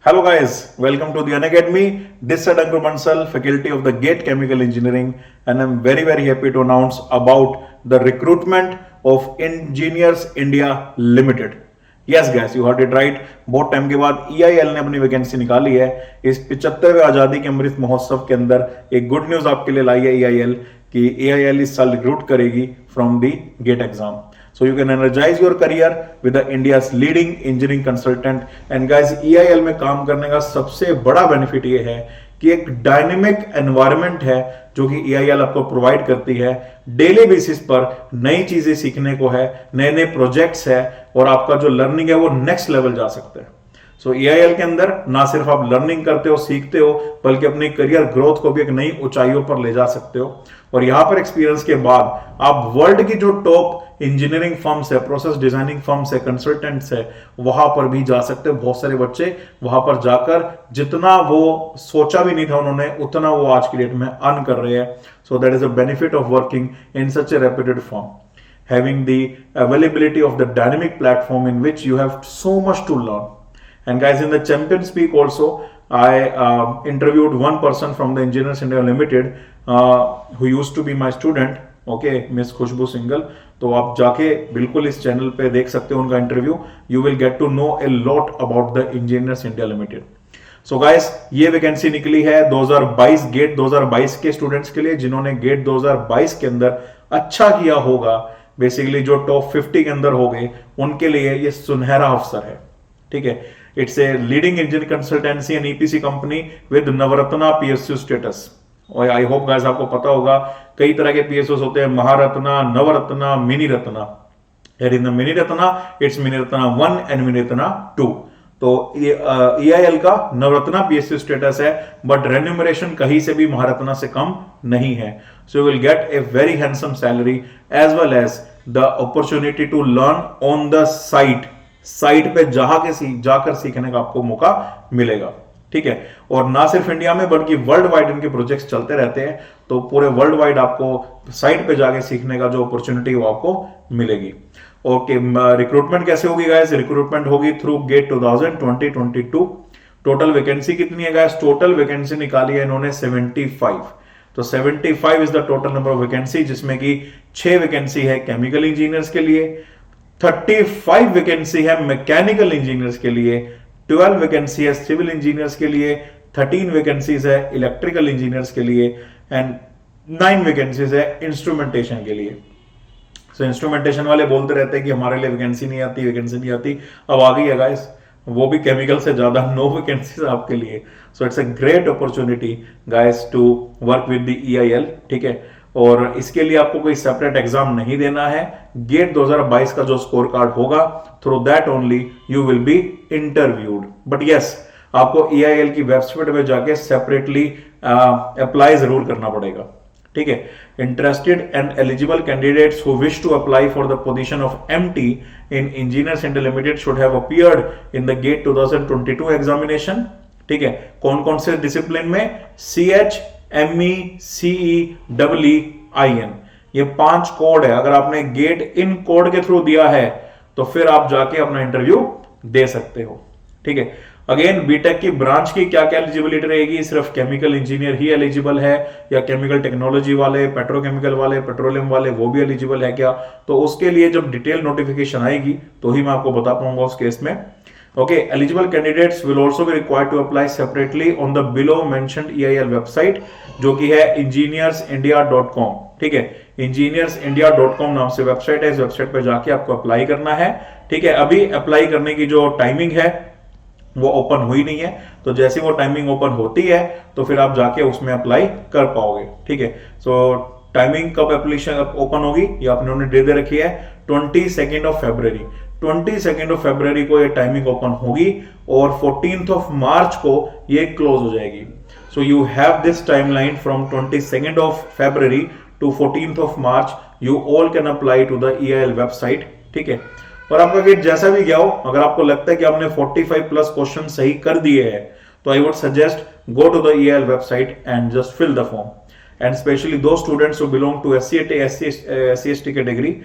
Hello guys, welcome to the Unacademy. This is Ankur Bansal, faculty of the GATE Chemical Engineering, and I'm very happy to announce about the recruitment of Engineers India Limited. Yes guys, you heard it right. बहुत time के बाद EIL ने अपनी vacancy निकाली है. इस 75वें आजादी के अमृत महोत्सव के अंदर एक गुड न्यूज आपके लिए लाई है EIL कि EIL इस साल रिक्रूट करेगी from the GATE exam. So you can energize your career with the India's leading engineering consultant. And guys, EIL में काम करने का सबसे बड़ा बेनिफिट ये है कि एक डायनेमिक एनवायरनमेंट है जो कि EIL आपको प्रोवाइड करती है. डेली बेसिस पर नई चीजें सीखने को है, नए नए प्रोजेक्ट्स है और आपका जो लर्निंग है वो नेक्स्ट लेवल जा सकता है. सो EIL के अंदर ना सिर्फ आप लर्निंग करते हो, सीखते हो, बल्कि अपनी करियर ग्रोथ को भी एक नई ऊंचाइयों पर ले जा सकते हो. और यहां पर एक्सपीरियंस के बाद आप वर्ल्ड की जो टॉप इंजीनियरिंग फर्म्स है, प्रोसेस डिजाइनिंग फर्म्स है, कंसल्टेंट्स है, वहां पर भी जा सकते हो. बहुत सारे बच्चे वहां पर जाकर जितना वो सोचा भी नहीं था उन्होंने, उतना वो आज की डेट में अर्न कर रहे हैं. So that is a benefit of working in such A reputed firm, having the availability of the dynamic platform in which you have so much to learn. And guys, in the champion speak also, I interviewed one person from the Engineers India Limited who used to be my student, okay, Miss Khushboo Singhal. तो आप जाके बिल्कुल इस channel पे देख सकते हो उनका interview. You will get to know a lot about the Engineers India Limited. So guys, ये वैकेंसी निकली है 2022 गेट 2022 के स्टूडेंट्स के लिए जिन्होंने गेट 2022 के अंदर अच्छा किया होगा. बेसिकली जो टॉप 50 के अंदर हो गए उनके लिए ये सुनहरा अवसर है. ठीक है, it's a leading engineer consultancy and EPC company with Navratna PSU status. और आई होप गाइस आपको पता होगा कई तरह के PSUs होते हैं, Maharatna, Navratna, mini Ratna. In the mini Ratna it's mini Ratna 1 and mini Ratna 2. तो EIL का नवरत्ना PSU स्टेटस है, बट रेन्यूमरेशन कहीं से भी महारत्ना से कम नहीं है. So you will get a very handsome salary as well as the opportunity to learn on the site पे जाकर सीखने का आपको मौका मिलेगा. ठीक है, और ना सिर्फ इंडिया में बल्कि वर्ल्ड वाइड इनके प्रोजेक्ट्स चलते रहते हैं. तो पूरे वर्ल्ड वाइड आपको साइट पे जाके सीखने का जो अपॉर्चुनिटी वो आपको मिलेगी. ओके, रिक्रूटमेंट कैसे होगी गाइस? रिक्रूटमेंट होगी थ्रू गेट 2022. टोटल वैकेंसी कितनी है गाइस? टोटल वैकेंसी निकाली है इन्होंने 75. तो 75 is the total number of vacancy, जिसमें कि 6 वैकेंसी है केमिकल इंजीनियर्स के लिए, 35 वैकेंसी है मैकेनिकल इंजीनियर्स के लिए, 12 वैकेंसी है सिविल इंजीनियर्स के लिए, 13 वैकेंसीज है इलेक्ट्रिकल इंजीनियर्स के लिए एंड 9 वैकेंसीज है इंस्ट्रूमेंटेशन के लिए. सो इंस्ट्रूमेंटेशन वाले बोलते रहते हैं कि हमारे लिए वैकेंसी नहीं आती. अब आ गई है गाइस, वो भी केमिकल से ज्यादा 9 वैकेंसीज आपके लिए. So it's a great opportunity guys to work with the EIL. ठीक है, और इसके लिए आपको कोई सेपरेट एग्जाम नहीं देना है. गेट 2022 का जो स्कोर कार्ड होगा, through that only you will be interviewed. But yes, आपको EIL की वेबसाइट पे जाके सेपरेटली अप्लाई जरूर करना पड़ेगा. ठीक है, interested and eligible candidates who wish to apply for the position of MT in Engineers India Limited should have appeared in the GATE 2022 examination. ठीक है, कौन कौन से डिसिप्लिन में? CH, ME, CE, EE, IN. ये 5 कोड है. अगर आपने गेट इन कोड के थ्रू दिया है तो फिर आप जाके अपना इंटरव्यू दे सकते हो. ठीक है, अगेन बीटेक की ब्रांच की क्या क्या एलिजिबिलिटी रहेगी? सिर्फ केमिकल इंजीनियर ही एलिजिबल है या केमिकल टेक्नोलॉजी वाले, पेट्रोकेमिकल वाले, पेट्रोलियम वाले वो भी एलिजिबल है क्या? तो उसके लिए जब डिटेल नोटिफिकेशन आएगी तो ही मैं आपको बता पाऊंगा उस केस में. Okay, eligible candidates will also be required to apply separately on the below mentioned EIL website, जो कि है engineersindia.com. ठीक है, engineersindia.com नाम से वेबसाइट है. इस वेबसाइट पे जाके आपको अप्लाई करना है. ठीक है, अभी अप्लाई करने की जो टाइमिंग है वो ओपन हुई नहीं है, तो जैसे वो टाइमिंग ओपन होती है तो फिर आप जाके उसमें अप्लाई कर पाओगे. ठीक है, सो टाइमिंग कब एप्लीकेशन ओपन होगी ये आपने डेट दे रखी है 22 फरवरी. 22 फरवरी को ये टाइमिंग ओपन होगी और 14 मार्च को ये क्लोज हो जाएगी. So you have this timeline from 22 February to 14 March. You all can apply to the EIL website. ठीक है, और आपका गेट जैसा भी गया हो, अगर आपको लगता है कि आपने 45 प्लस क्वेश्चन सही कर दिए हैं तो I would suggest go to the EIL website and just fill the form. And specially to students who belong to SC/ST category,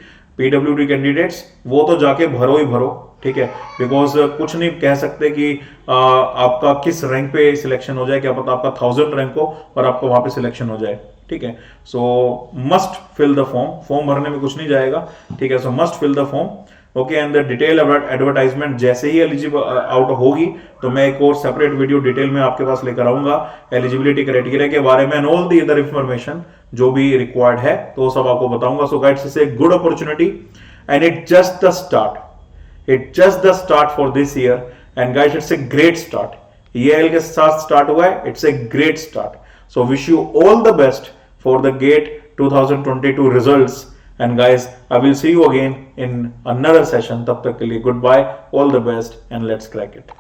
PWD candidates, वो तो जाके भरो ही भरो. ठीक है, बिकॉज कुछ नहीं कह सकते कि आपका किस रैंक पे सिलेक्शन हो जाए, क्या पता आपका 1000 रैंक हो और आपका वहां पे सिलेक्शन हो जाए, ठीक है। So must fill the form भरने में कुछ नहीं जाएगा, ठीक है। So must fill the form, okay. And the detail advertisement जैसे ही एलिजिबल आउट होगी तो मैं एक और सेपरेट वीडियो डिटेल में आपके पास लेकर आऊंगा एलिजिबिलिटी क्राइटेरिया के बारे में and all the other information जो भी रिक्वायर्ड है, तो सब आपको बताऊंगा। So guys, it's a good opportunity and it just the start, it just the start for this year and guys it's a great start. EIL के साथ start हुआ है, it's a great start. So wish you all the best for the GATE 2022 results and guys, I will see you again in another session. तब तक के लिए goodbye, all the best and let's crack it.